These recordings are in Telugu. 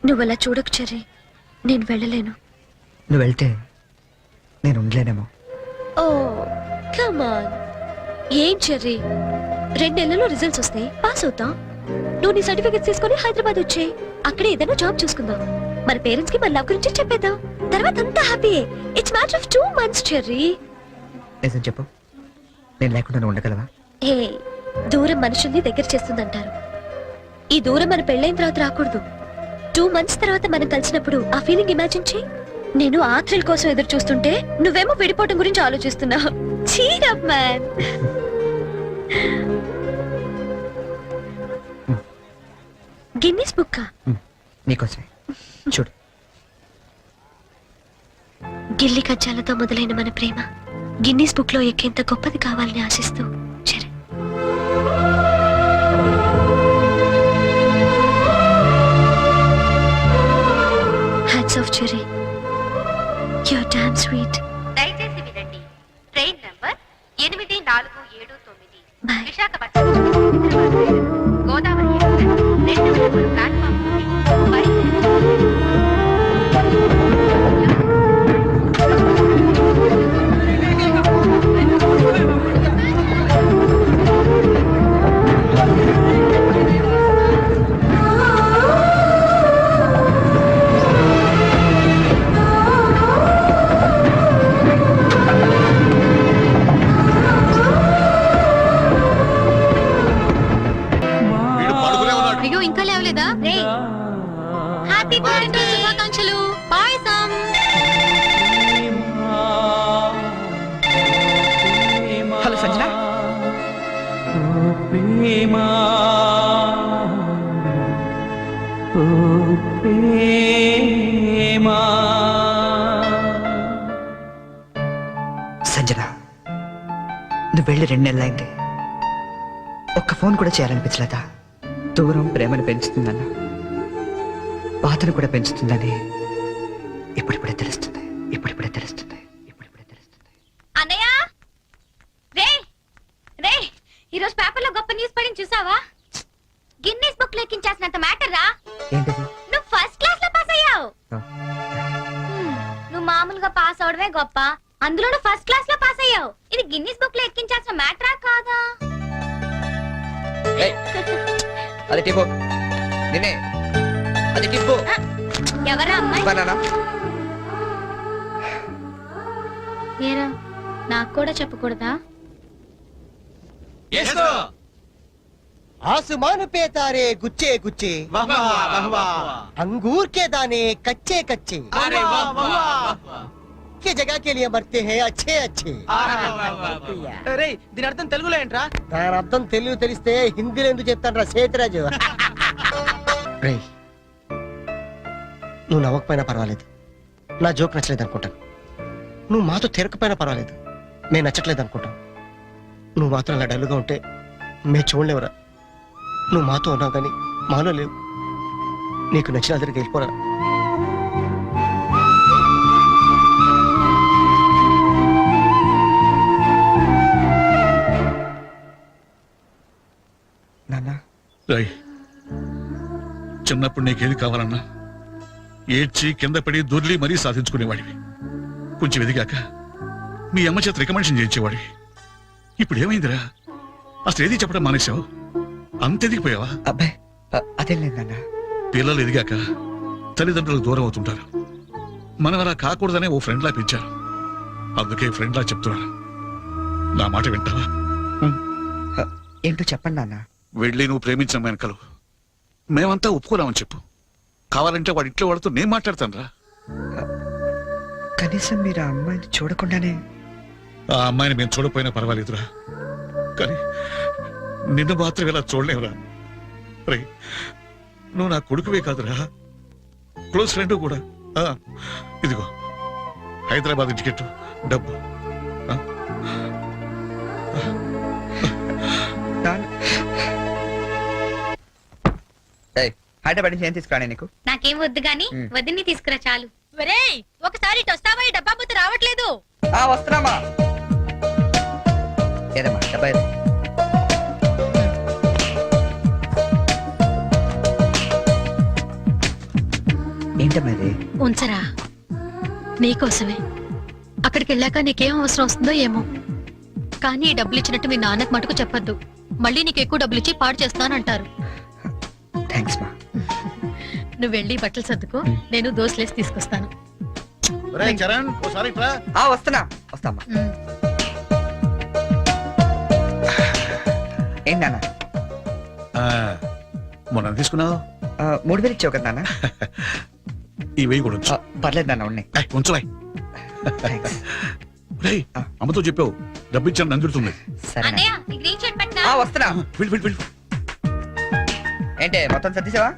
నువ్వు అలా చూడకు చెర్రీ, నేను వెళ్ళలేను. నువ్వు వెళ్తే నేను ఉండలేనేమో. ఓ కమాన్. ఏం చెర్రీ, 2 నెలల్లో రిజల్ట్స్ వస్తాయి, పాస్ అవుతాం. నువ్వు నీ సర్టిఫికెట్స్ తీసుకొని హైదరాబాద్ వచ్చేయి. అక్కడే ఏదైనా జాబ్ చూసుకుందాం. మన పేరెంట్స్ కి మన లవ్ గురించి చెప్పేద్దాం. తర్వాత అంతా హ్యాపీయే. It's matter of 2 months Cherry. నిజం చెప్పు, నేను లేకుండా నువ్వు ఉండగలవా? ఏ దూరం మనుషుల్ని దగ్గర చేస్తుందంటారు. ఈ దూరం మన పెళ్ళైన తర్వాత రాకూడదు. 2 months తర్వాత మనం కలిసినప్పుడు ఆ ఫీలింగ్ ఇమాజిన్ చేయి. నేను ఆ థ్రిల్ కోసం ఎదురు చూస్తుంటే నువ్వేమో విడిపోవటం గురించి ఆలోచిస్తున్నావు. Cheer up man. Guinness book నీకోసమే. చూడు, గిల్లి కజ్జాలతో మొదలైన మన ప్రేమ గిన్నిస్ బుక్ లో ఎక్కేంత గొప్పది కావాలని ఆశిస్తూ Charan. Hats off Cherry, your damn sweet. దయచేసి వినండి. Train number 8479 Visakhapatnam Godavari platform happy birthday శుభాకాంక్షలు. పాయసం. హలో సంజన. సంజన, నువ్వు వెళ్ళి 2 నెలలైంది. ఒక్క ఫోన్ కూడా చేయాలనిపించలేదా? దూరం ప్రేమను పెంచుతుందన్న, బాధను కూడా పెంచుతుందని ఇప్పుడిప్పుడే తెలుస్తుంది. ఇప్పుడిప్పుడే తెలుస్తుంది. ఇప్పుడిప్పుడే తెలుస్తుంది. అన్నయ్య, రే రే, ఈరోజు పేపర్లో గొప్ప న్యూస్ పడింది చూసావా? గిన్నీస్ బుక్ లో ఎక్కించేసినంత మ్యాటర్ రా. ఏంటది? నువ్వు ఫస్ట్ క్లాస్ లో పాస్ అయ్యావు. నువ్వు మామూలుగా పాస్ అవడమే గొప్ప, అందులో నువ్వు ఫస్ట్ క్లాస్ లో పాస్ అయ్యావు. ఇది గిన్నీస్ బుక్ లో ఎక్కించాల్సిన మ్యాటరా కాదా? అది టిప్పు నిన్నే. అది టిప్పు. ఎవరా అమ్మాయి? బనానా. ఏరా, నాకు కూడా చెప్పకూడదా? आसमान पे तारे गुच्छे गुच्छे, अंगूर के दाने कच्चे कच्चे, ये जगह के लिए मरते हैं अच्छे अच्छे. దీని అర్థం తెలుగులో ఏంట్రా? దాని అర్థం తెలుగు తెలిస్తే హిందీలో ఎందుకు చెప్తాను రా సేతురాజు. నువ్వు నవ్వకపోయినా పర్వాలేదు, నా జోక్ నచ్చలేదు అనుకుంటాను. నువ్వు మాతో తిరగకపోయినా పర్వాలేదు, మేము నచ్చట్లేదు అనుకుంటాం. నువ్వు మాత్రం అలా డల్లుగా ఉంటే మేము చూడలేవురా. నువ్వు మాతో ఉన్నావు కానీ మాలో లేవు. నీకు నచ్చిన దగ్గరికి వెళ్ళిపోరా. నాన్న, చిన్నప్పుడు నీకేది కావాలన్నా ఏడ్చి కింద పడి దొర్లి మరీ సాధించుకునేవాడివి. కొంచెం ఎదిగాక మీ అమ్మ చేత రికమెండేషన్ చేయించేవాడివి. ఇప్పుడు ఏమైందిరా? అసలు ఏది చెప్పడం మానేశావు? అంత ఎదిగిపోయావా? అబ్బాయి అదేం లేదు నాన్న. పిల్లలు ఎదిగాక తల్లిదండ్రులకు దూరం అవుతుంటారు. మనం అలా కాకూడదనే ఓ ఫ్రెండ్లా పెంచారు. అందుకే ఫ్రెండ్లా చెప్తున్నాను, నా మాట వింటావా? ఏంటో చెప్పండి నాన్న. వెళ్ళి నువ్వు ప్రేమించిన వెనకలు మేమంతా ఒప్పుకోరామని చెప్పు. కావాలంటే వాడి ఇంట్లో వాడితో నేను మాట్లాడతాను రా. కనీసం మీరు ఆ అమ్మాయిని చూడకుండానే. ఆ అమ్మాయిని మేము చూడపోయినా పర్వాలేదురా, కానీ నిన్ను మాత్రం ఇలా చూడలేవురా. రే, నువ్వు నా కొడుకువే కాదురా, క్లోజ్ ఫ్రెండ్ కూడా. ఇదిగో హైదరాబాద్ టికెట్, డబ్బు. హైదరాబాద్ నుంచి ఏం తీసుకురానే నీకు? నాకేం వద్దు గాని వదిన్ని తీసుకురా చాలు. ఒకసారి వస్తావా? ఈ డబ్బా బుద్ధి రావట్లేదు. వస్తున్నామా? ఏదమ్మా డబ్బా? ఏంటమ్మా ఇది? ఉంచరా నీకోసమే. అక్కడికి వెళ్ళాక నీకేం అవసరం వస్తుందో ఏమో, కానీ ఈ డబ్బులు ఇచ్చినట్టు మీ నాన్నకు మటుకు చెప్పొద్దు. మళ్ళీ నీకు ఎక్కువ డబ్బులు ఇచ్చి పాడు చేస్తానంటారు. థ్యాంక్స్ మా. నువ్వు వెళ్ళి బట్టలు సర్దుకో, నేను దోశలేసి తీసుకొస్తాను. చరణ్ ఒకసారి ఇట్రా. వస్తామ్మా. ఉమ్. ఏంటి నాన్న? మొన్న తీసుకున్నావు 3000 ఇచ్చావు కదా నాన్న? ఈ వెయ్యి కూడా ఉంచు. పర్లేదు నాన్న, ఉన్నాయి. ఉంచలే. థ్యాంక్స్. రేయ్, అమ్మతో చెప్పావు డబ్బు ఇచ్చాను నందుతుంది. సరే నాన్న. అన్నయ్య నీకు రీచ్ పెట్టినా వస్తున్నా. వెళ్ళు వెళ్ళు వెళ్ళు. ఏంటి మొత్తం సర్దిసావా?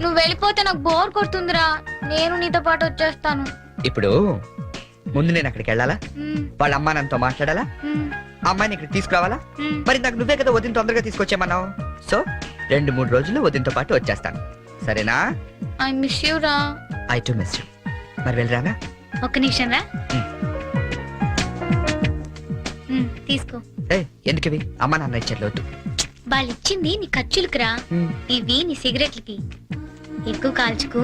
నువ్వు వెళ్ళిపోతే నాకు బోర్ కొడుతుందిరా. నేను నీతో పాటు వచ్చేస్తాను. ఇప్పుడు ముందు నేను అక్కడికి వెళ్ళాలా? వాళ్ళ అమ్మా నాన్నతో మాట్లాడాలా? అమ్మాయిని ఇక్కడ తీసుకురావాలా? మరి నాకు నువ్వే కదా వదిన తొందరగా తీసుకొచ్చేమన్నావు. సో 2-3 రోజులు వదినతో పాటు వచ్చేస్తాను, సరేనా? ఐ మిస్ యూ రా. I to miss you. మరి వెళ్ళరానా? ఒక్క నిమిషం రా. తీసుకో. ఎందుకు ఇవి? అమ్మా నాన్న ఇచ్చేది వద్దు. వాళ్ళు ఇచ్చింది నీ ఖర్చులకు రా. ఇవి నీ సిగరెట్లకి. ఎక్కువ కాల్చుకో.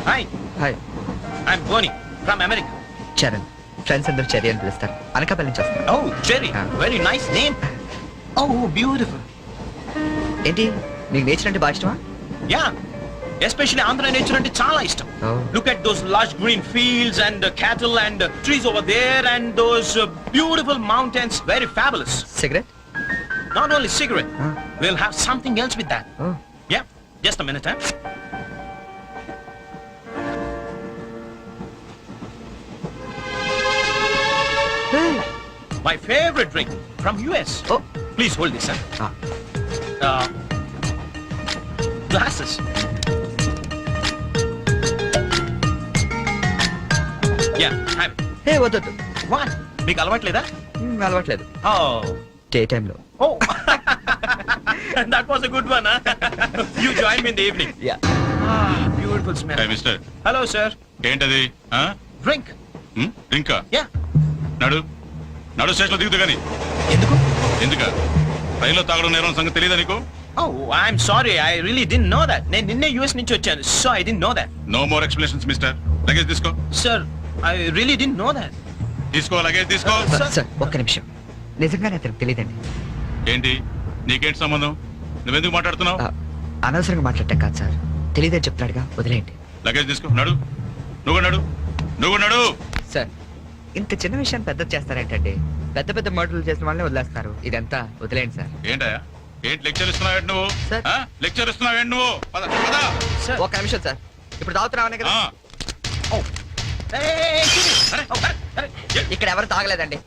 Hi, hi, I'm Boni from America. Charan. Friends అందరూ చెర్రీ అని పిలుస్తారు. అనకాపల్లి నుంచి వస్తాను. Oh, Jerry, very nice name. Oh, beautiful. ఏంటి నీకు నేచర్ అంటే బాగా ఇష్టమా? Yeah, especially Andhra nature ante chaala ishtam. Oh. Look at those lush green fields and cattle and trees over there and those beautiful mountains. Very fabulous. Cigarette? Not only cigarette, we'll have something else with that. Oh. Yeah, just a minute, huh? My favorite drink from US. Oh. Please hold this, huh? Glasses. Yeah, have it. హే వద్దు. What? మీకు అలవాట్లేదా? అలవాట్లేదు. Oh. డే టైంలో. Oh. That was a good one, huh? You join me in the evening. Yeah. Ah, beautiful smell. Hey, mister. Hello, sir. ఏంటది? Drink. ఇంకా Yeah. నడు నడు స్టేషన్ లో దిగుతూ గాని. ఎందుకు? ఎందుక రైల్లో తాగడం నేరం సంగతి తెలియదా నీకు? Oh, I'm sorry. I really didn't know that. నేను నిన్నే US నుంచి వచ్చాను. So I didn't know that. No more explanations mister. Luggage తీసుకో. Sir, I really didn't know that. తీసుకో లగేజ్ తీసుకో. సార్ ఒక్క నిమిషం, నిజంగానే అతనికి తెలియదండి. ఏంటి నీకేంటి సంబంధం? నువ్వెందుకు మాట్లాడుతున్నావు? అనవసరంగా మాట్లాడటం కాదు సార్, తెలియదని చెప్తున్నాడుగా, వదిలేయండి. లగేజ్ తీసుకో. నడు నువ్వు నడు నువ్వు నడు. సార్ ఇంత చిన్న విషయాన్ని పెద్ద చేస్తారేంటండి? పెద్ద పెద్ద మర్డర్లు చేసిన వాళ్ళని వదిలేస్తారు. ఇదంతా వదిలేయండి సార్. ఏంటయ్యా ఏంటి లెక్చర్ ఇస్తున్నావు నువ్వు? సార్. లెక్చర్ ఇస్తున్నావు నువ్వు? పద పద. Sir. ఒక్క నిమిషం సార్, ఇప్పుడు తాగుతున్నామనే కదా. Oh. Hey, అరే అరే. ఇక్కడ ఎవరు తాగలేదండి.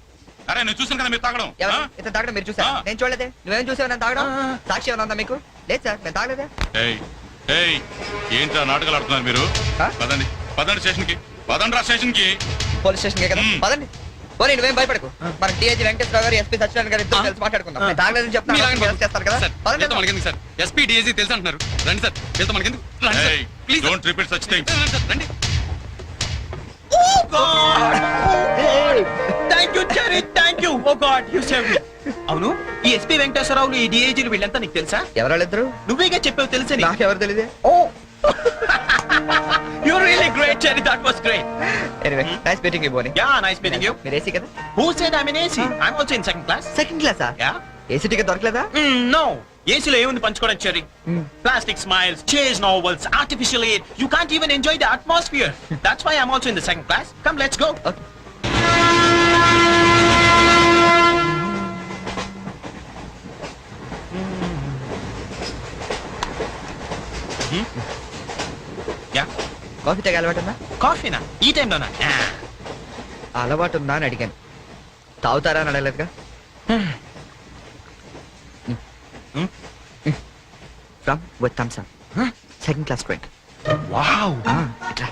అరే నేను చూసాను కదా మీరు తాగడం. ఎవరు ఇతను తాగడం మీరు చూసారా? నేను చూడలేదే. నువ్వేం చూసావు నేను తాగడం? సాక్షి ఏమైనా ఉందా మీకు? లేదు సార్, నేను తాగలేదే. ఏయ్ ఏయ్ ఏంట్రా నాటకాలు ఆడుతున్నారు మీరు? పదండి పదండి స్టేషన్ కి. పదండి రా స్టేషన్ కి. పోలీస్ స్టేషన్ కదా, పదండి. పోనీ నువ్వేం భయపడకు. మన డిఐజీ వెంకటేశ్వర గారు, ఎస్పీ సత్యనారాయణ గారు ఇద్దరు కలిసి మాట్లాడుకుందాం. నేను తాగలేదని చెప్తాను చేస్తారు కదా. పదండి. మనకెందుకు సార్? ఎస్పీ డిఐజీ తెలుసు అంటున్నారు. రండి సార్, వెళ్తాం. మనకెందుకు? రండి సార్, ఏయ్ please. Don't repeat such things. రండి. Oh God! Thank you, Jerry. Thank you. Oh God, you saved me. అవును, ఈ ఎస్పీ వెంకటేశ్వరరావులు ఈ డిఐజీలు వీళ్ళంతా నీకు తెలుసా? ఎవరాళ్ళిద్దరు? నువ్వేగా చెప్పావు తెలుసా నీకు? నాకెవరు తెలియదే. Oh. You're really great, Jerry. That was great. Anyway nice meeting you Boney. Yeah, nice meeting you. మీరు ఏసీ కదా? Who said I'm in AC? I'm also in second class. Second క్లాసా? Yeah. ఏసీ టికెట్ దొరకలేదా? No. ఏసీలో ఏముంది పంచుకోవడం, cherry? Plastic smiles, chase novels, artificial air. You can't even enjoy the atmosphere. That's why I'm also in the second class. Come, let's go. Okay. Yeah. Coffee తాగే అలవాటు ఉందా? కాఫీనా? ఈ టైంలోనా? అలవాటు ఉందా అని అడిగాను. తాగుతారా అని అడగలేదుగా. From with thumbs up. Second class drink. Wow. ఇట్లా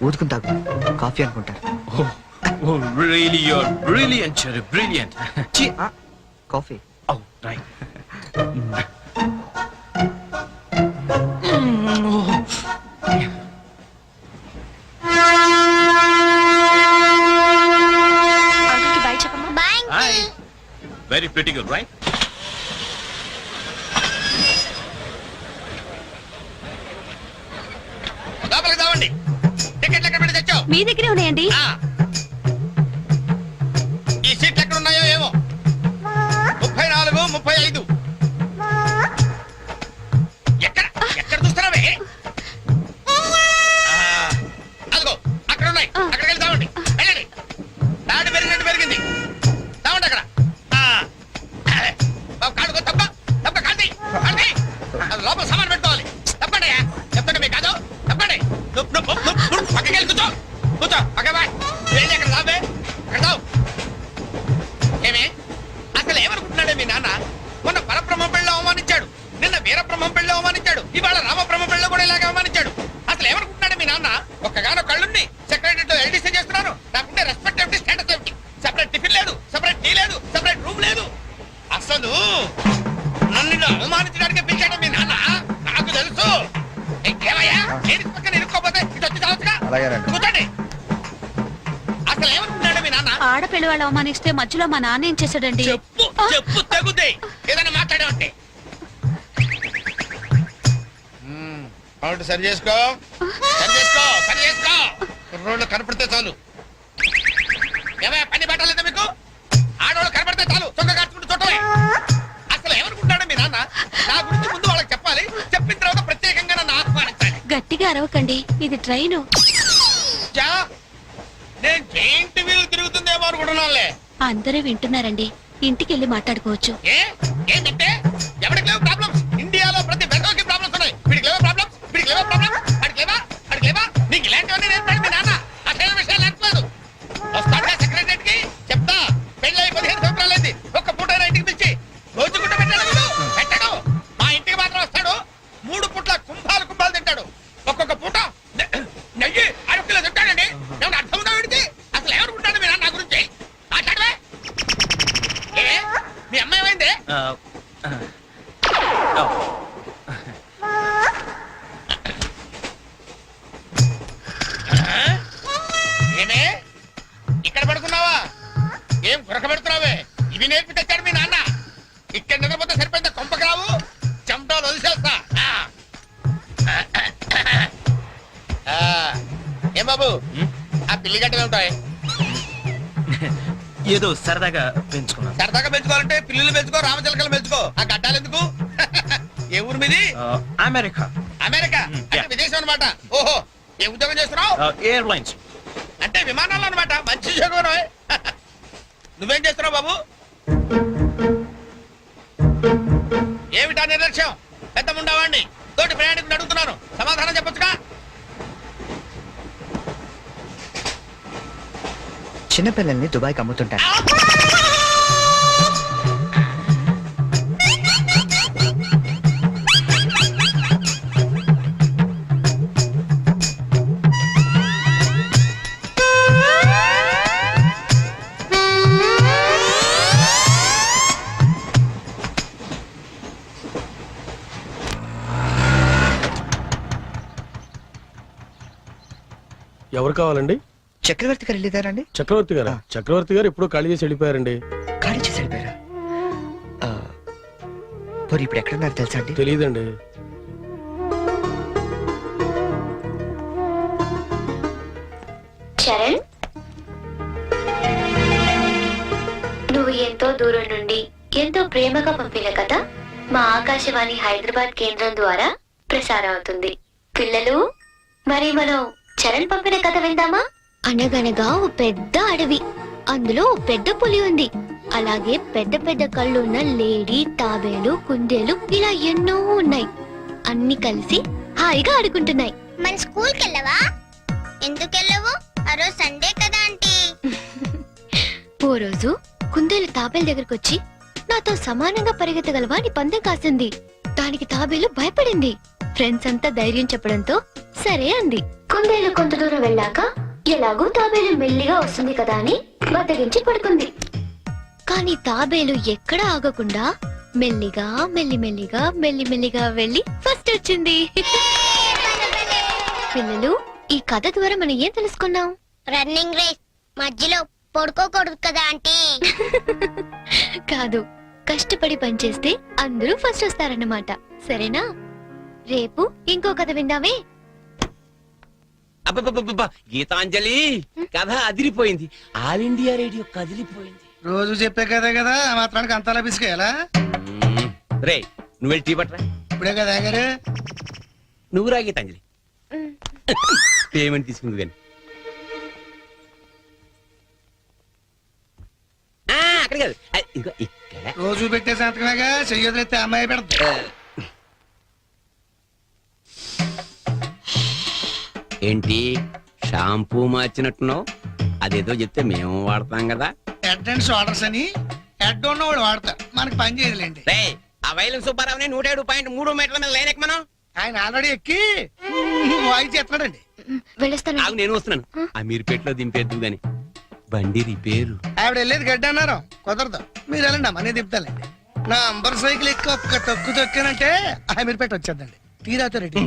ఊదుకుని తాగు, కాఫీ అనుకుంటారు. Oh, really, you're brilliant, Cherry. Brilliant. Coffee. Oh, right. Very pretty good right? లోపలికి రావండి. టికెట్లు ఎక్కడ పెట్టి తెచ్చావు? మీ దగ్గరే ఉన్నాయండి. ఆ. ఈ సీట్లు ఎక్కడ ఉన్నాయో ఏమో. 34, 35. ఎక్కడ ఎక్కడ చూస్తున్నావే? అదిగో అక్కడ ఉన్నాయి. అక్కడికి వెళ్ళి తావండి. వెళ్ళండి. తాడు పెరిగినట్టు పెరిగింది. తావండి అక్కడ. బాబు కాడుకో తప్ప తప్ప కాంతి కాంతి. లోపల సామాన్ పెట్టుకోవాలి. తప్పండి చెప్తాండి మీకు కాదు. తప్పండి. పక్కకి వెళ్ళి కూర్చో. కూర్చో పక్క బాయ్. వెళ్ళి అక్కడ రాబే. అక్కడ తావు. ఏమే అసలు ఏమనుకుంటున్నాడే మీ నాన్న? మొన్న పరబ్రహ్మం పెళ్ళి అవమానించాడు, నిన్న వీరబ్రహ్మం పెళ్ళి అవమానించాడు, ఇవాళ రామబ్రహ్మ పెళ్ళి కూడా ఇలాగే అవమానించాడు. అసలు ఏమనుకుంటున్నాడు మీ నాన్న? ఒక్కగానో కళ్ళుండి సెక్రటరీతో ఎల్డీసీ చేస్తున్నాను. నాకుంటే రెస్పెక్ట్ ఏమిటి, స్టేటస్ ఏమిటి? సెపరేట్ టిఫిన్ లేదు, సెపరేట్ టీ లేదు, సెపరేట్ రూమ్ లేదు. అసలు నన్ను ఇలా అవమానించడానికి పిలిచాడు మీ నాన్న. నాకు తెలుసు. ఇంకేమయ్యా నేను పక్కన ఇరుక్కోపోతే ఇది వచ్చి చావచ్చుగా. కూర్చోండి. అసలు ఏమనుకుంటున్నాడు మీ నాన్న? ఆడపిల్ల వాళ్ళు అవమానిస్తే మధ్యలో మా నాన్న ఏం చేశాడండి? చెప్పు చెప్పు తెగుద్ది. ఏదైనా మాట్లాడావంటే అవును. సరి చేసుకో సరి చేసుకో సరి చేసుకో. రోడ్లు కనపడితే చాలు. ఏమయ్య పని పట్టాలేదా మీకు? ఆడవాళ్ళు కనపడితే చాలు చొక్క కట్టుకుంటూ చూడటమే. అసలు ఏమనుకుంటాడు మీ నాన్న? నా గురించి ముందు వాళ్ళకి చెప్పాలి. చెప్పిన తర్వాత ప్రత్యేకంగా నన్ను ఆహ్వానించాలి. గట్టిగా అరవకండి, ఇది ట్రైను. చా, నేను జైంట్ వీల్ తిరుగుతుందేమో అనుకుంటున్నానులే. అందరూ వింటున్నారండి, ఇంటికి వెళ్ళి మాట్లాడుకోవచ్చు. ఏంటంటే ఎవరికి లేవు ప్రాబ్లమ్స్? ఇండియాలో ప్రతి బెంగోకి ప్రాబ్లమ్స్ ఉన్నాయి. వీడికి లేవా ప్రాబ్లమ్స్? వీడికి లేవా ప్రాబ్లమ్స్? అడిగి లేవా అడిగి లేవా? నీకు ఇలాంటివన్నీ నేర్పాడు మీ నాన్న. అసలు విషయాలు నేర్పలేదు. వస్తాడా సెక్రటరీకి చెప్తా. పెళ్ళి 15 సంవత్సరాలైంది. ఒక్క పూట ఇంటికి పిలిచి రోజు గుడ్డ పెట్టాడు పెట్టాడు. మా ఇంటికి మాత్రం వస్తాడు. 3 పూట్ల కుంభాలు కుంభాలు తింటాడు. ఒక్కొక్క పూట నెయ్యి 6 కిలో తింటాడండి. ఏమన్నా అర్థం ఉందా వీడికి? అసలు ఏమనుకుంటాడు మీ నాన్న నా గురించి? మాట్లాడవే. మీ అమ్మాయి ఏమైంది? ఏమే ఇక్కడ పడుకున్నావా? ఏం గురక పెడుతున్నావే? ఇవి నేర్పి తెచ్చాడు మీ నాన్న. ఇక్కడ నిద్రపోతే సరిపోయిందా? కొంపకి రావు, చెమటలు వదిలేస్తా. ఏం బాబు ఆ పిల్లి గడ్డ ఉంటాయి? ఏదో సరదాగా పెంచుకున్నాను. సరదాగా పెంచుకోవాలంటే పిల్లులు పెంచుకో, రామచిలకలు పెంచుకో. ఆ గడ్డాలు ఎందుకు? ఏ ఊరు మీది? అమెరికా. అమెరికా అంటే విదేశం అనమాట. ఓహో, ఏ ఉద్యోగం చేస్తున్నావు? ఎయిర్లైన్స్. అంటే విమానాలు అనమాట. మంచి ఉద్యోగం. నువ్వేం చేస్తున్నావు బాబు? ఏమిటా నిర్లక్ష్యం? పెద్ద ఉండవాడిని తోటి ప్రయాణికుని అడుగుతున్నాను, సమాధానం చెప్పొచ్చుగా. చిన్నపిల్లల్ని దుబాయ్కి అమ్ముతుంటారు. ఎవరు కావాలండి? చక్రవర్తి గారు వెళ్ళేదారండి? చక్రవర్తి గారు. చక్రవర్తి గారు ఎప్పుడో ఖాళీ చేసి వెళ్ళిపోయారండి. ఖాళీ చేసి వెళ్ళిపోయారా? మరి ఇప్పుడు ఎక్కడున్నారు తెలుసా అండి? తెలియదండి. చరణ్, నువ్వు ఎంతో దూరం నుండి ఎంతో ప్రేమగా పంపిన కథ మా ఆకాశవాణి హైదరాబాద్ కేంద్రం ద్వారా ప్రసారం అవుతుంది. పిల్లలు, మరి మనం చరణ్ పంపిన కథ విందామా? అనగనగా ఓ పెద్ద అడవి, అందులో ఓ పెద్ద పులి ఉంది. అలాగే పెద్ద పెద్ద కళ్ళున్న లేడీ, తాబేలు, కుందేలు ఇలా ఎన్నో ఉన్నాయి. అన్ని కలిసి హాయిగా ఆడుకుంటున్నాయి. మన స్కూల్ కి వెళ్ళవా? ఎందుకు వెళ్ళవు? ఆ రోజు సండే కదా ఆంటీ. ఓ రోజు కుందేలు తాబేలు దగ్గరకు వచ్చి నాతో సమానంగా పరిగెత్తగలవా అని పందెం కాసింది. దానికి తాబేలు భయపడింది. ఫ్రెండ్స్ అంతా ధైర్యం చెప్పడంతో సరే అంది. కుందేలు కొంత దూరం వెళ్ళాక ఎలాగో తాబేలు మెల్లిగా వస్తుంది కదా అని బద్దగించి పడుకుంది. కానీ తాబేలు ఎక్కడ ఆగకుండా మెల్లిగా మెల్లిమెల్లిగా మెల్లిమెల్లిగా వెళ్ళి ఫస్ట్ వచ్చింది. పిల్లలు, ఈ కథ ద్వారా మనం ఏం తెలుసుకున్నాం? రన్నింగ్ రేస్ మధ్యలో పడుకోకూడదు కదా ఆంటీ. కాదు, కష్టపడి పనిచేస్తే అందరూ ఫస్ట్ వస్తారన్నమాట. సరేనా? రేపు ఇంకో కథ విందామే. అబ్బబ్బబ్బబ్బ, గీతాంజలి కథ అదిరిపోయింది. ఆల్ ఇండియా రేడియో కదిలిపోయింది. రోజు చెప్పే కదే కదా ఆ మాత్రానికి అంతలా పిసికేయాలా? రే నువ్వు వెళ్ళి టీ పట్టరా. ఇప్పుడే కదా గారు నువ్వు రా గీతాంజలి. పేమెంట్ తీసుకుంది కానీ అక్కడ కాదు, ఇదిగో ఇక్కడ. రోజు పెట్టే సంతకమేగా చెయ్యొదిలేస్తే అమ్మాయి పెడతా. ఏంటి షాంపూ మార్చినట్టున్నావు? అదేదో చెప్తే మేము వాడతాం కదా. హెడ్ అండ్ షోల్డర్స్ అని హెడ్ ఉన్నవాడు వాడతారు, మనకి పని చేయదులేండి. రే ఆ వైలం సుబ్బారావుని 107.3 మీటర్ల మీద లైన్ ఎక్కమను. ఆయన ఆల్రెడీ ఎక్కి వాయిస్ చేస్తున్నాడండి. వెళ్ళొస్తాను. ఆగు, నేను వస్తున్నాను. అమీర్పేటలో దింపేద్దు గాని బండి రిపేరు. ఆవిడ వెళ్ళేది గడ్డి అన్నారు, కుదరదు. మీరు వెళ్ళండి అమ్మా, నేను దింపుతానండి. నా అంబర్ సైకిల్ ఎక్కి ఒక్క తొక్కు తొక్కానంటే అమీర్పేట వచ్చేద్దండి. తీరాతో రెడ్డి.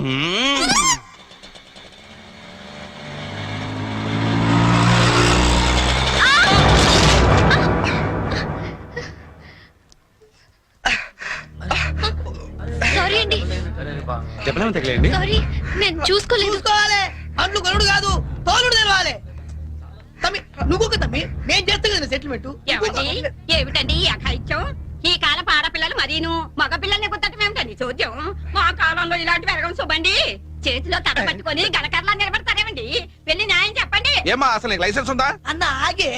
సారీ అండి, చెప్పలేము తగిలేండి. సారీ, నేను చూసుకోలేదు. చూసుకోవాలి, అండ్లు గరుడు కాదు తోలుడు తెలవాలి. తమ్మి నువ్వు తమ్మి, నేను చేస్తా కదా సెటిల్మెంట్. ఏమిటండి ఈ అఘాయిత్యం? ఈ కాలం ఆడపిల్లలు మరీను మగ పిల్లల్ని గుర్తటం ఏమిటండి చూద్దాం. మా కాలంలో ఇలాంటి వెరగం చూబండి. చేతిలో కథ పట్టుకొని గలకర్లా నిలబడతారేమండి? వెళ్ళి న్యాయం చెప్పండి. ఏమా అసలు నీకు లైసెన్స్ ఉందా? అన్న ఆగే,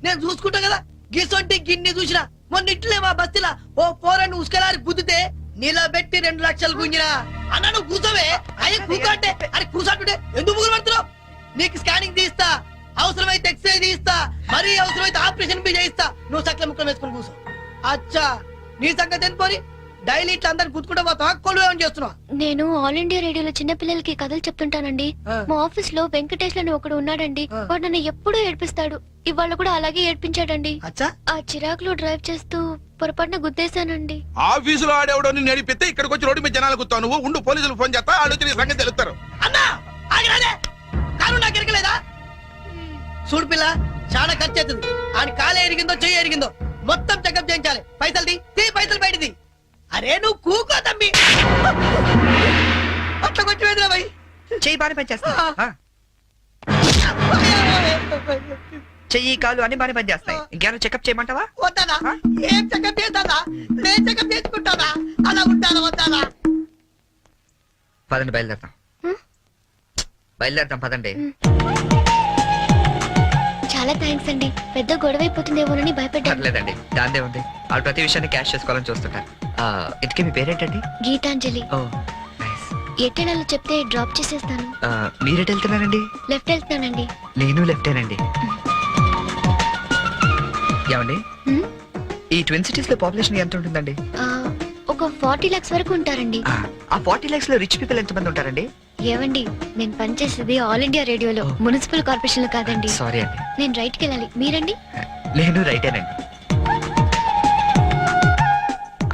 నేను చూసుకుంటా కదా. గిసొంటి గిన్ని చూసినా మొన్న ఇట్లే మా బస్తీలా ఓ పోరని ఉసుకలారి గుద్దితే నిలబెట్టి 2 లక్షలు గుంజినా. అన్న నువ్వు కూర్చోవే. అయ్యే కూకంటే అరే కూర్చోంటుంటే ఎందుకు ముగ్గురు పడుతున్నావు? నీకు స్కానింగ్ తీస్తా, అవసరమైతే ఎక్స్రే తీస్తా, మరీ అవసరమైతే ఆపరేషన్ బి చేయిస్తా. నువ్వు సకల ముక్కలు వేసుకుని కూర్చో. అచ్చా, నీ సంగతి ఎందుకోని డైలీ ఇట్లా అందరిని గుర్తుకుంటా పోతావా? కొలు ఏమని చేస్తున్నావా? నేను ఆల్ ఇండియా రేడియోలో చిన్న పిల్లలకి కథలు చెప్తుంటానండి. మా ఆఫీస్ లో వెంకటేష్ అని ఒకడు ఉన్నాడండి. వాడు నన్ను ఎప్పుడూ ఏడ్పిస్తాడు. ఇవాళ కూడా అలాగే ఏడ్పించాడండి. అచ్చా, ఆ చిరాకులో డ్రైవ్ చేస్తూ పొరపాటున గుద్దేశానండి. ఆఫీసులో ఆడేవాడు నిన్ను నడిపితే ఇక్కడికి వచ్చి రోడ్డు మీద జనాలు గుర్తావు. నువ్వు ఉండు, పోలీసులు ఫోన్ చేస్తా, ఆలోచి నీ సంగతి తెలుస్తారు. అన్నా ఆగిరాదే, కారు నాకు ఎరగలేదా? చూడు పిల్ల, చాలా ఖర్చు అవుతుంది. ఆడి కాలే ఎరిగిందో చెయ్యి ఎరిగిందో మొత్తం చెకప్ చేయించాలి. పైసలు తీ పైసలు బయటది. అరే నువ్వు కూకో తమ్మి. అట్లా కొట్టి వేదిరా భయ్. చెయ్యి బాగానే పనిచేస్తా. చెయ్యి కాలు అన్ని బాగానే పనిచేస్తాయి. ఇంకేమైనా చెకప్ చేయమంటావా? వద్దానా? ఏం చెకప్ చేస్తానా? నేను చెకప్ చేసుకుంటానా? అలా ఉంటానా వద్దానా? పదండి, బయలుదేరతాం. బయలుదేరతాం పదండి. చాలా థ్యాంక్స్ అండి. పెద్ద గొడవ అయిపోతుందేమోనని భయపడ్డాను. పర్లేదండి, దాందే ఉంది. వాళ్ళు ప్రతి విషయాన్ని క్యాష్ చేసుకోవాలని చూస్తుంటారు. ఇంతకీ మీ పేరేంటండి? గీతాంజలి. ఓ నైస్. ఎట్టెళ్ళాలో చెప్తే డ్రాప్ చేసేస్తాను. మీరెట్ వెళ్తున్నారండి? లెఫ్ట్ వెళ్తున్నానండి. నేను లెఫ్టేనండి. ఏమండి, హ్మ్? ఈ ట్విన్ సిటీస్ లో పాపులేషన్ ఎంత ఉంటుందండి? ఆ, ఒక 40 lakhs వరకు ఉంటారండి. ఆ 40 lakhs లో రిచ్ పీపుల్ ఎంత మంది ఉంటారండి? ఏవండి, నేను పనిచేసేది ఆల్ ఇండియా రేడియోలో, మున్సిపల్ కార్పొరేషన్ లో కాదండి. సారీ అండి. నేను రైట్కి వెళ్ళాలి. మీరండి? నేను రైటేనండి.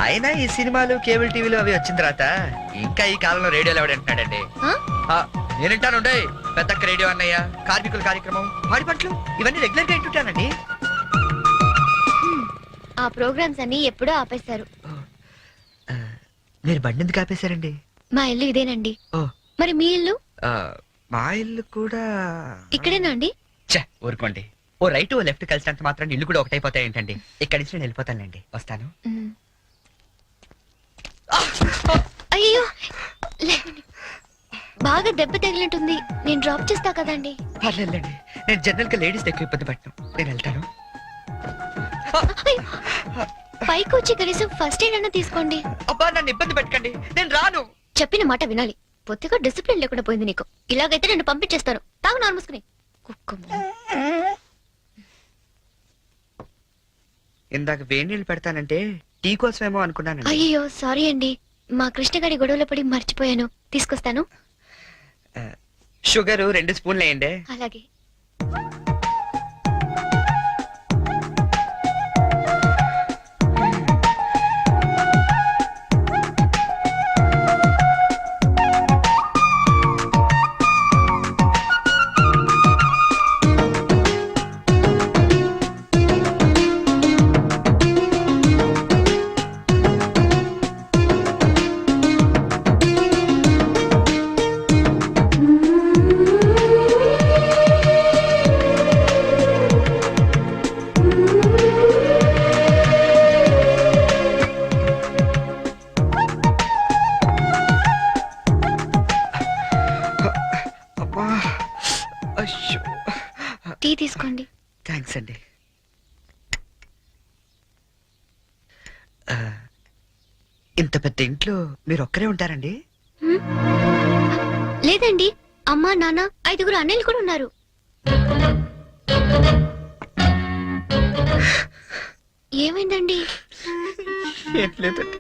అయినా ఈ సినిమాలు కేబుల్ టీవీలు అవి వచ్చిన తర్వాత ఇంకా ఈ కాలంలో రేడియోలు ఎవడంటున్నాడండి? ఆ? నేనంటాను పెద్దక్క రేడియో అన్నయ్య, కార్మికుల కార్యక్రమం, పాడి పంటలు ఇవన్నీ రెగ్యులర్ గా వింటుంటానండి. ఆ ప్రోగ్రామ్స్ అన్ని ఎప్పుడో ఆపేశారు. మీరు బండి ఎందుకు ఆపేశారండి? మా ఇల్లు ఇదేనండి. ఓ. మరి మీ ఇల్లు? మా ఇల్లు కూడా ఇక్కడేనా అండి? ఊరుకోండి. ఓ రైట్ ఓ లెఫ్ట్ కలిసినంత మాత్రం ఇల్లు కూడా ఒకటైపోతాయి ఏంటండి? ఇక్కడి నుంచి నేను వెళ్ళిపోతానండి. వస్తాను. మ్. అయ్యో, లేవండి. బాగా దెబ్బ తగిలినట్టుంది. నేను డ్రాప్ చేస్తా కదండి. పర్లేదండి, నేను జనరల్ గా లేడీస్ ఎక్కువ ఇబ్బంది పట్టను. నేను వెళ్తాను. అయ్యో, పైకి వచ్చి కనీసం ఫస్ట్ ఎయిడ్ అన్న తీసుకోండి. అబ్బా, నన్ను ఇబ్బంది పెట్టకండి, నేను రాను. చెప్పిన మాట వినాలి. పొత్తిగా డిసిప్లిన్ లేకుండా పోయింది నీకు. ఇలాగైతే నన్ను పంపించేస్తాను. తాగు నారు మూసుకుని. కుక్క. ఇందాక వేడి నీళ్ళు పెడతానంటే టీ కోసమేమో అనుకున్నానండి. అయ్యో సారీ అండి. మా కృష్ణ గారి గొడవలో పడి మర్చిపోయాను. తీసుకొస్తాను. షుగర్ 2 స్పూన్లు వేయండి. అలాగే. తీసుకోండి. థ్యాంక్స్ అండి. ఇంత పెద్ద ఇంట్లో మీరు ఒక్కరే ఉంటారండి? లేదండి, అమ్మా నాన్న 5 అన్నయ్యలు కూడా ఉన్నారు. ఏమైందండి? ఏం లేదండి,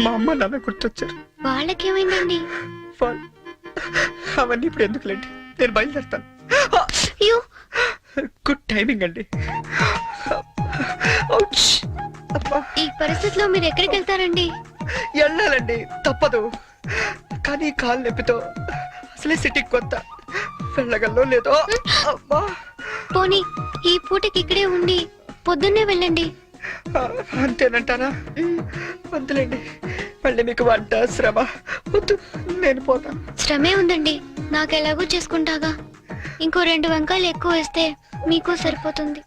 మా అమ్మ నాన్న గుర్తొచ్చారు. వాళ్ళకేమైందండి? అవన్నీ ఇప్పుడు ఎందుకులేండి, నేను బయలుదేరుతాను. అయ్యో, గుడ్ టైమింగ్ అండి. ఔచ్! అబ్బా, ఈ పరిస్థితిలో మీరు ఎక్కడికి వెళ్తారండి? వెళ్ళాలండి, తప్పదు. కానీ కాలు నొప్పితో అసలే సిటీకి కొత్త, వెళ్ళగల్లో లేదో. అబ్బా, పోనీ ఈ పూటకి ఇక్కడే ఉండి పొద్దున్నే వెళ్ళండి. అంతేనంటారా? వద్దులేండి, మళ్ళీ మీకు వంట శ్రమ వద్దు, నేను పోతాను. శ్రమే ఉందండి, నాకు ఎలాగో చేసుకుంటాగా. ఇంకో 2 వంకాయలు ఎక్కువ వేస్తే మీకు సరిపోతుంది.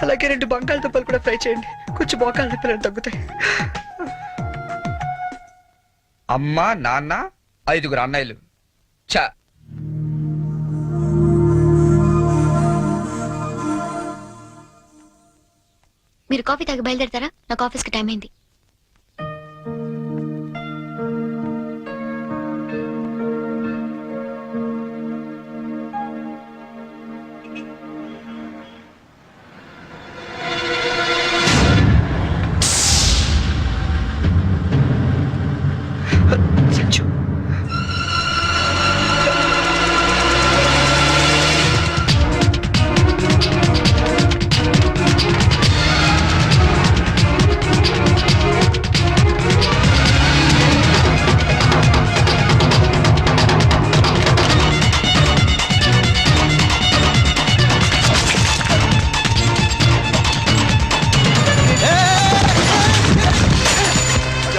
అలాగే 2 బంగాళదుంపలు కూడా ఫ్రై చేయండి, కొంచెం మోకాళ్ళ నొప్పులు తగ్గుతాయి. అమ్మ నాన్న 5 అన్నయ్యలు. చా, మీరు కాఫీ తాగి బయలుదేరతారా? నాకు ఆఫీస్కి టైం అయింది. సంచు,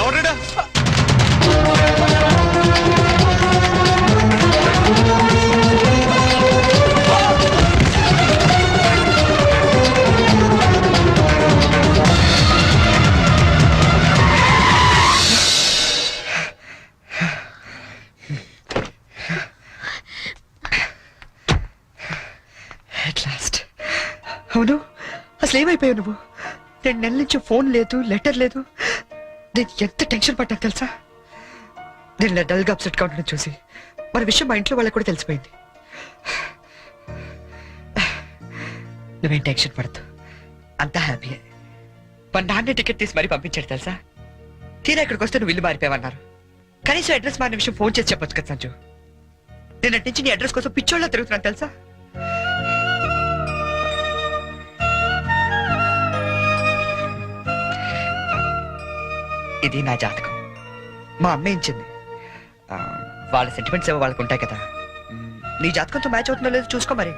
ఎవడా at last. అవును, అసలు ఏమైపోయావు నువ్వు? 2 నెలల నుంచి ఫోన్ లేదు, లెటర్ లేదు. నేను ఎంత టెన్షన్ పడ్డా తెలుసా? నేను ఇలా డల్గా అప్సెట్గా ఉండడం చూసి మన విషయం మా ఇంట్లో వాళ్ళకి కూడా తెలిసిపోయింది. నువ్వేం టెన్షన్ పడద్దు, అంతా హ్యాపీయే. మా నాన్నే టికెట్ తీసి మరీ పంపించాడు తెలుసా? తీరా ఇక్కడికి వస్తే నువ్వు ఇల్లు మారిపోయావన్నారు. కనీసం అడ్రస్ మారిన విషయం ఫోన్ చేసి చెప్పొచ్చు కదా సంజు. నేను అటు నుంచి నీ అడ్రస్ కోసం పిచ్చోళ్ళ తిరుగుతున్నాను తెలుసా? ఇది నా జాతకం, మా అమ్మ ఇచ్చింది. వాళ్ళ సెంటిమెంట్స్ ఏవో వాళ్ళకు ఉంటాయి కదా. నీ జాతకంతో మ్యాచ్ అవుతుందో లేదో చూసుకో మరి.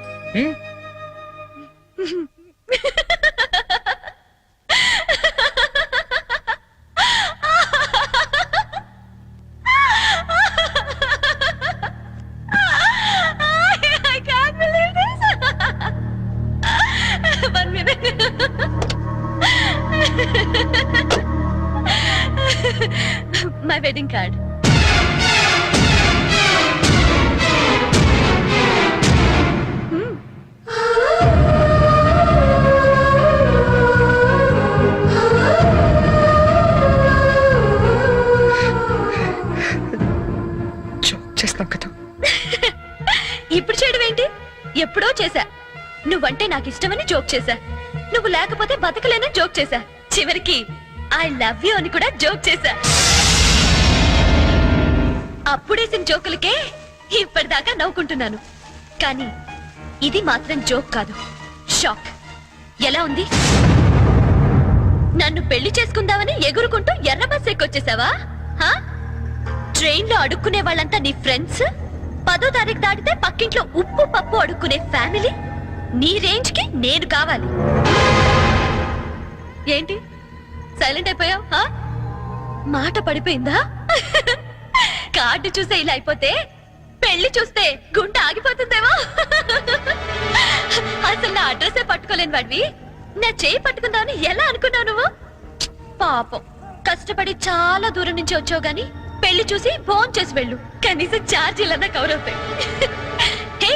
My wedding card. చేస్తాం కదా. ఇప్పుడు చేయడం ఏంటి? ఎప్పుడో చేశా. నువ్వంటే నాకు ఇష్టమని జోక్ చేశా. నువ్వు లేకపోతే బతకలేనని జోక్ చేశా. చివరికి ఐ లవ్ యూ అని కూడా జోక్ చేశా. అప్పుడేసిన జోకులకే ఇప్పటిదాకా నవ్వుకుంటున్నాను. కానీ ఇది మాత్రం జోక్ కాదు, షాక్. ఎలా ఉంది? నన్ను పెళ్లి చేసుకుందామని ఎగురుకుంటూ ఎర్ర బస్ ఎక్కొచ్చేసావా? ట్రైన్ లో అడుక్కునే వాళ్ళంతా నీ ఫ్రెండ్స్, 10వ తారీఖు దాటితే పక్కింట్లో ఉప్పు పప్పు అడుక్కునే ఫ్యామిలీ. నీ రేంజ్ కి నేను కావాలి. ఏంటి సైలెంట్ అయిపోయావు? మాట పడిపోయిందా? కార్డు చూసే ఇలా అయిపోతే పెళ్లి చూస్తే గుండె ఆగిపోతుందేమో. అసలు నా అడ్రస్సే పట్టుకోలేని వాడివి నా చేయి పట్టుకుందామని ఎలా అనుకున్నావు నువ్వు? పాపం, కష్టపడి చాలా దూరం నుంచి వచ్చావు గాని పెళ్లి చూసి ఫోన్ చేసి వెళ్ళు, కనీసం ఛార్జీలన్నా కవర్ అవుతాయి. హే,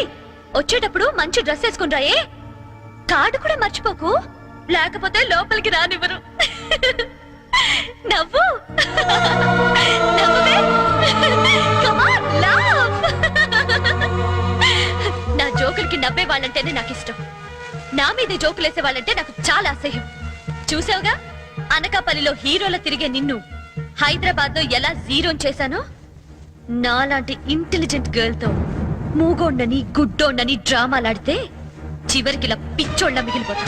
వచ్చేటప్పుడు మంచి డ్రెస్ వేసుకుని రాయే. కార్డు కూడా మర్చిపోకు, లేకపోతే లోపలికి రానివ్వరు. నవ్వు నవ్వువే. Come on, laugh. నా జోకులకి నవ్వే వాళ్ళంటేనే నాకు ఇష్టం. నా మీద జోకులేసే వాళ్ళంటే నాకు చాలా అసహ్యం. చూసావుగా, అనకాపల్లిలో హీరోల తిరిగే నిన్ను హైదరాబాద్ లో ఎలా జీరో చేశానో. నాలాంటి ఇంటెలిజెంట్ గర్ల్ తో మూగోండని గుడ్డోండని డ్రామాలాడితే చివరికి ఇలా పిచ్చోళ్ళ మిగిలిపోతా.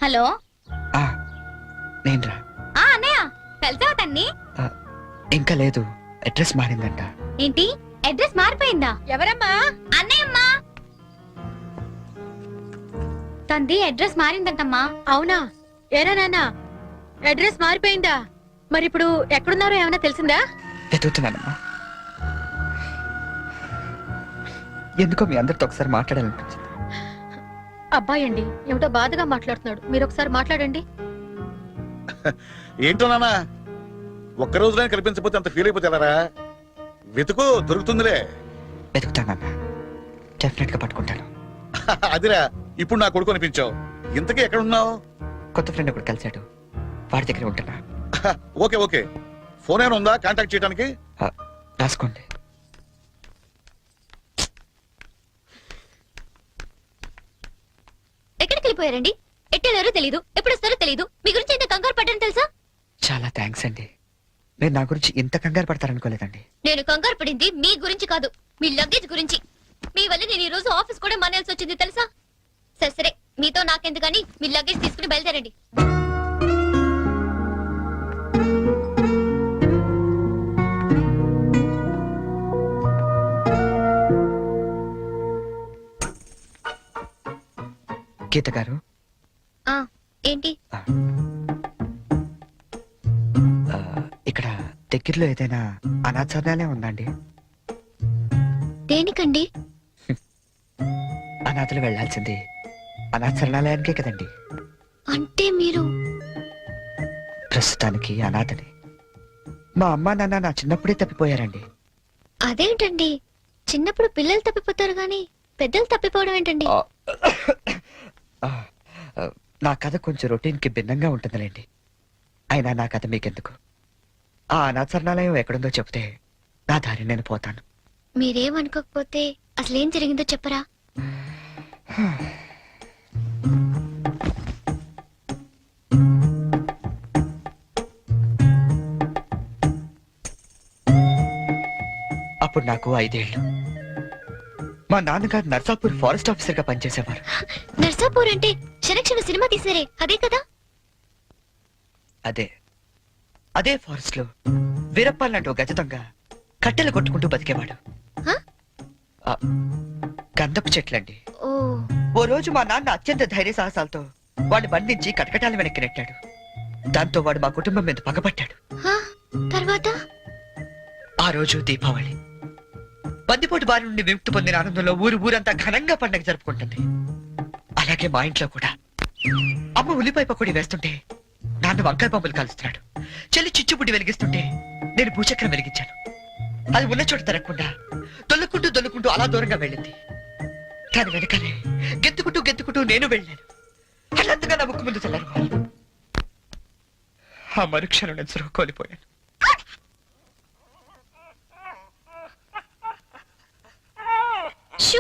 హలో, ఆ, నేనురా. అన్నయ్య కలిసావా తన్ని? ఇంకా లేదు, అడ్రస్ మారిందంట. ఏంటి, అడ్రస్ మారిపోయిందా? ఎవరమ్మా? అన్నయ్యమ్మా. తంది అడ్రస్ మారిందంటమ్మా. అవునా? ఏరా నాన్న, అడ్రస్ మారిపోయిందా? మరి ఇప్పుడు ఎక్కడున్నారో ఏమైనా తెలిసిందా? వెతుకుతున్నానమ్మా. ఎందుకో మీ అందరితో ఒకసారి మాట్లాడాలనిపించింది. అబ్బాయి అండి, ఏమిటో బాధగా మాట్లాడుతున్నాడు. మీరు ఒకసారి మాట్లాడండి. ఏంటో నాన్న, ఒక్క రోజునే కనిపించకపోతే అంత ఫీల్ అయిపోతే ఎలారా? వెతుకు, దొరుకుతుందిలే. వెతుకుతానన్నా, డెఫినెట్ గా పట్టుకుంటాను. అదిరా, ఇప్పుడు నా కొడుకు అనిపించావు. ఇంతకీ ఎక్కడ ఉన్నావు? కొత్త ఫ్రెండ్ ఒకటి కలిశాడు, వాడి దగ్గర ఉంటున్నా. ఓకే ఓకే, ఫోన్ ఏమైనా ఉందా కాంటాక్ట్ చేయడానికి? రాసుకోండి. ఎక్కడికి వెళ్ళిపోయారండి? ఎట్టెళ్ళారో తెలీదు, ఎప్పుడు వస్తారో తెలీదు. మీ గురించి ఇంత కంగారు పడ్డాను తెలుసా? చాలా థ్యాంక్స్ అండి. మీరు నా గురించి ఇంత కంగారు పడతారనుకోలేదండి. నేను కంగారు పడింది మీ గురించి కాదు, మీ లగేజ్ గురించి. మీ వల్ల నేను ఈ రోజు ఆఫీస్ కూడా మానేయాల్సి వచ్చింది తెలుసా? సరే సరే, మీతో నాకెందుకని మీ లగేజ్ తీసుకుని బయలుదేరండి. గీత గారు, ఏంటి? ఇక్కడ దగ్గరలో ఏదైనా అనాథాలయం ఉందండి? దేనికండి? అనాథలు వెళ్లాల్సింది అనాథ శరణాలయానికే కదండి. అంటే మీరు ప్రస్తుతానికి అనాథని. మా అమ్మా నాన్న నా చిన్నప్పుడే తప్పిపోయారండి. అదేంటండి, చిన్నప్పుడు పిల్లలు తప్పిపోతారు గాని పెద్దలు తప్పిపోవడం ఏంటండి? నా కథ కొంచెం రొటీన్ కి భిన్నంగా ఉంటుందిలేండి. అయినా నా కథ మీకెందుకు? ఆ అనాథ శరణాలయం ఎక్కడుందో చెప్తే నా దారి నేను పోతాను. మీరేమనుకోకపోతే అసలేం జరిగిందో చెప్పరా? అప్పుడు నాకు 5 ఏళ్ళు. మా నాన్నగారు నర్సాపూర్ ఫారెస్ట్ ఆఫీసర్ గా పనిచేసేవారు. నర్సాపూర్ అంటే క్షణక్షణ సినిమా తీసారే అదే కదా? అదే అదే ఫారెస్ట్ లో వీరప్పాలంటూ గజతంగా కట్టెలు కొట్టుకుంటూ బతికేవాడు. గంధపు చెట్లండి. ఓ రోజు మా నాన్న అత్యంత ధైర్య సాహసాలతో వాడు బంధించి కటకటాల వెనక్కి నెట్టాడు. దాంతో వాడు మా కుటుంబం మీద పగపట్టాడు. తర్వాత ఆ రోజు దీపావళి. బందిపోటు బారి నుండి విముక్తి పొందిన ఆనందంలో ఊరంతా ఘనంగా పండగ జరుపుకుంటుంది. అలాగే మా ఇంట్లో కూడా అమ్మ ఉల్లిపాయ పకోడీ వేస్తుంటే నాన్న వంకాయ పంపులు కాలుస్తున్నాడు. చెల్లి చిచ్చుబుడ్డి వెలిగిస్తుంటే నేను భూచక్రం వెలిగించాను. అది ఉన్న చోట తిరగకుండా దొల్లుకుంటూ అలా దూరంగా వెళ్ళింది. దాని వెనకాలే గెత్తుకుంటూ నేను వెళ్ళాను. అల్లంతగా నా ముక్కు ముందు చల్లారు. ఆ మరుక్షణం నేను సురుగు కోల్పోయాను. షూ.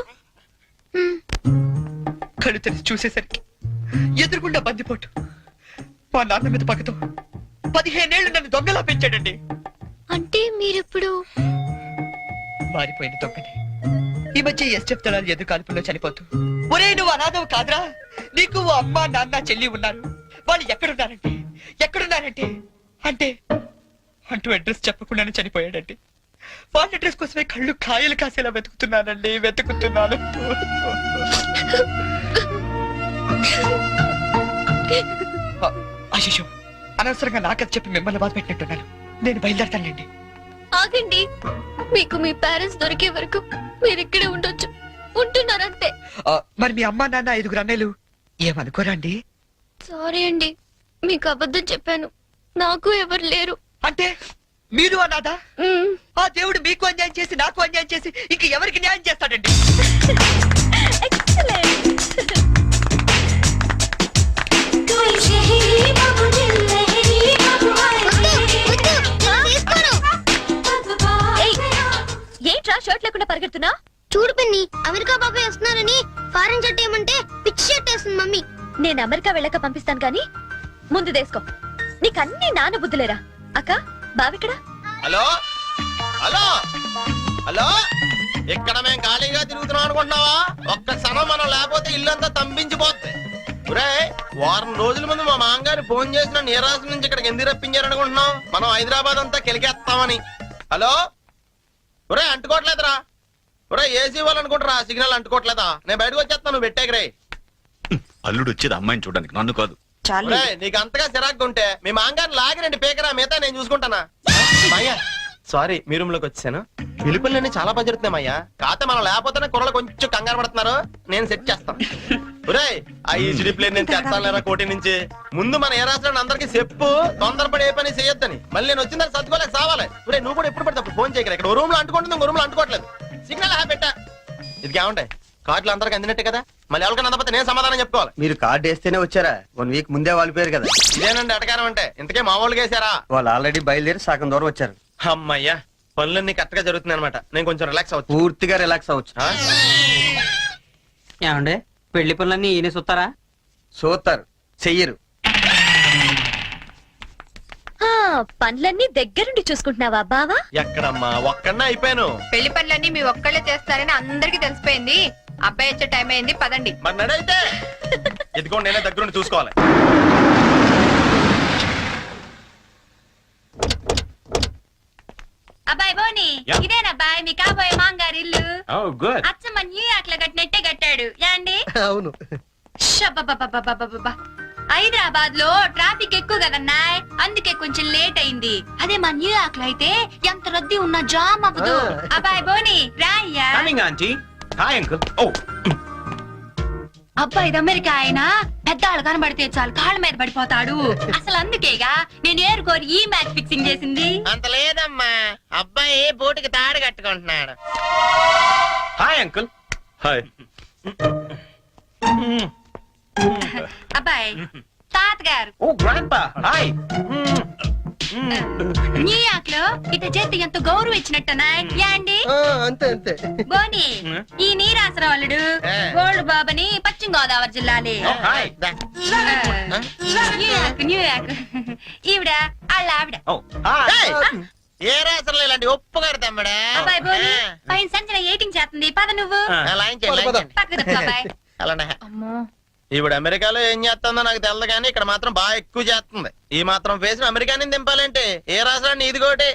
కళ్ళు తెరిచి చూసేసరికి ఎదురుగుండా బందిపోటు. మా నాన్న మీద పక్కతో 15 ఏళ్ళు నన్ను దొంగలా పెంచాడండి. అంటే మీరిప్పుడు మారిపోయిన దొంగని. ఈ మధ్య ఎస్టెఫ్ దళాలు ఎదురు కాల్పుల్లో చనిపోతూ, ఒరే నువ్వు అనాథవు కాదురా, నీకు ఓ అమ్మ నాన్న చెల్లి ఉన్నారు, వాళ్ళు ఎక్కడున్నారంటే అంటే అంటూ అడ్రస్ చెప్పకుండానే చనిపోయాడండి. వాళ్ళ అడ్రస్ కోసమే కళ్ళు కాయలు కాసేలా వెతుకుతున్నాను. అశిషు, అనవసరంగా నాకది చెప్పి మిమ్మల్ని బాధ పెట్టినట్టున్నాను. నేను బయలుదేరతానండి. ఆగండి. మీకు మీ పేరెంట్స్ దొరికే వరకు మీరు ఇక్కడే ఉండొచ్చు. ఉంటున్నారంతే. మరి మీ అమ్మ నాన్న 5 అన్నయ్యలు ఏమనుకోరండి? సారీ అండి, మీకు అబద్ధం చెప్పాను. నాకు ఎవరు లేరు. అంటే మీరు అనాథా? ఆ దేవుడు మీకు అన్యాయం చేసి నాకు అన్యాయం చేసి ఇంక ఎవరికి న్యాయం చేస్తాడండి? ఏంట్రా షర్ట్ లేకుండా పరిగెడుతున్నా? చూడు పిన్ని, అమెరికా బాబాయ్ వస్తున్నారని ఫారెన్ షర్ట్ ఏమంటే పిచ్చి షర్ట్ వేస్తుంది మమ్మీ. నేను అమెరికా వెళ్ళక పంపిస్తాను గాని ముందు దేసుకో. నీకన్నీ నాన్న బుద్ధులేరా? అక్క బావిక్కడ? హలో హలో హలో, ఇక్కడ మేము ఖాళీగా తిరుగుతున్నాం అనుకుంటున్నావా? ఒక్క క్షణం మనం లేకపోతే ఇల్లంతా తంపించిపోద్ది. ఒరే, వారం రోజుల ముందు మా మామగారు ఫోన్ చేసిన నీరాజు నుంచి ఇక్కడికి ఎందుకు రప్పించారనుకుంటున్నాం? మనం హైదరాబాద్ అంతా కెలికేస్తామని. హలో ఒరే, అంటుకోవట్లేదురా? ఒరే, ఏసీ వాళ్ళు అనుకుంటారా సిగ్నల్ అంటుకోవట్లేదా? నేను బయటకు వచ్చేస్తాను, నువ్వు పెట్టేకరే. అల్లుడు వచ్చేది అమ్మాయిని చూడడానికి, నన్ను కాదు. ఒరే, నీకు అంతగా చిరాకు ఉంటే మీ మామగారిని లాగిరండి పేకరా, మిగతా నేను చూసుకుంటానా. మాయ్యా సారీ, మీ రూమ్ లోకి వచ్చాను. పిలుపులన్నీ చాలా పని జరుగుతున్నాయి మాయ్యా. కాకపోతే మనం లేకపోతేనే కుర్రలు కొంచెం కంగారు పడుతున్నారు. నేను సెట్ చేస్తాను. ఒరే, ఆ ఈసిడి ప్లేన్ నేను తెస్తాను కోటి నుంచి. ముందు మన ఏ రాష్ట్రాన్ని అందరికీ చెప్పు, తొందరపడి ఏ పని చేయొద్దని. మళ్ళీ నేను వచ్చిందని సర్దుకోలేక సావాలి. ఒరే, నువ్వు కూడా ఎప్పుడు పడితే అప్పుడు ఫోన్ చేయగలరు. ఇక్కడ రూమ్ లో అంటుకుంటుంది, ఇంకో రూమ్ లో అంటుకోవట్లేదు. సిగ్నల్ పెట్టా. ఇది ఏముంటాయి, కార్డులు అందరికి అందినట్టే కదా. మళ్ళీ ఎవరికైనా అందకపోతే నేను సమాధానం చెప్పుకోవాలి. మీరు కార్డు వేస్తేనే వచ్చారా? 1 వీక్ ముందే వాళ్ళు పేరు కదా. ఇదేనండి అటకారం అంటే. ఇంతకే మా వాళ్ళు వేసారా? వాళ్ళు ఆల్రెడీ బయలుదేరి సగం దూరం వచ్చారు. అమ్మయ్యా, పనులన్నీ కరెక్ట్ గా జరుగుతున్నాయి అనమాట. నేను కొంచెం రిలాక్స్ అవచ్చు. పూర్తిగా రిలాక్స్ అవ్వచ్చు. ఏమండే పెళ్లి పనులన్నీ ఈయన చూస్తారా? సూతారు, చెయ్యరు. పనులన్నీ దగ్గరుండి చూసుకుంటున్నావా బావా? ఎక్కడమ్మా, ఒక్కడనే అయిపోయాను. పెళ్లి పనులన్నీ మీ ఒక్కళ్ళే చేస్తారని అందరికి తెలిసిపోయింది. అబ్బాయి వచ్చే టైం అయింది, పదండి. మరి నడైతే ఎదుకోండి, నేనే దగ్గరుండి చూసుకోవాలి. అబ్బాయి బోని, ఇదేనబ్బాయి మీ కాబోయే మాంగారి ఇల్లు. గుడ్. అచ్చమ్మ న్యూయార్క్ లో కట్టినట్టే కట్టాడు. యాండి? అవును. షబ్బబ్బబ్బబ్బబ్బబ్బబ్బ. హైదరాబాద్ లో ట్రాఫిక్ ఎక్కువ కదన్నాయ్, అందుకే కొంచెం లేట్ అయింది. అదే మా న్యూయార్క్ లో అయితే ఎంత రద్దీ ఉన్నా జామ్ అవ్వదు. అబ్బాయి బోని రాయ్యా. Coming aunty. Hi uncle. ఓ అబ్బాయి ఇది అమెరికా ఆయన, పెద్దాళ్ళు కనబడితే చాలు కాళ్ళ మీద పడిపోతాడు. అసలు అందుకేగా నేను ఏరుకోరి ఈ మ్యాచ్ ఫిక్సింగ్ చేసింది. అంత లేదమ్మా, అబ్బాయి బోటుకి తాడు కట్టుకుంటున్నాడు. Hi uncle. హాయ్. అబ్బాయి తాతగారు. ఓ గ్రాండ్పా. హాయ్. న్యూయార్క్ లో ఇట చేతి ఎంతో గౌరవం ఇచ్చినట్టనా యాండి? అంతే అంతే. బోని, ఈ నీరాసరాలుడు గోల్డ్ బాబని పశ్చిమ గోదావరి జిల్లాలే. హాయ్. న్యూయార్క్ ఈవిడ వాళ్ళ ఆవిడ. ఓ హాయ్. ఏ రాత్రులు ఇలాంటి ఒప్పు కడతామ్మడా. అబ్బాయి బోని పైన సంచన ఎయిటింగ్ చేస్తుంది, పద నువ్వు పక్కకు తప్పు అబ్బాయి. అలానే. అమ్మో, ఇప్పుడు అమెరికాలో ఏం చేస్తుందో నాకు తెలదు కానీ ఇక్కడ మాత్రం బాగా ఎక్కువ చేస్తుంది. ఈ మాత్రం ఫేస్ అమెరికాని దింపాలంటే ఏ రాష్ట్రాన్ని ఇది కోటి.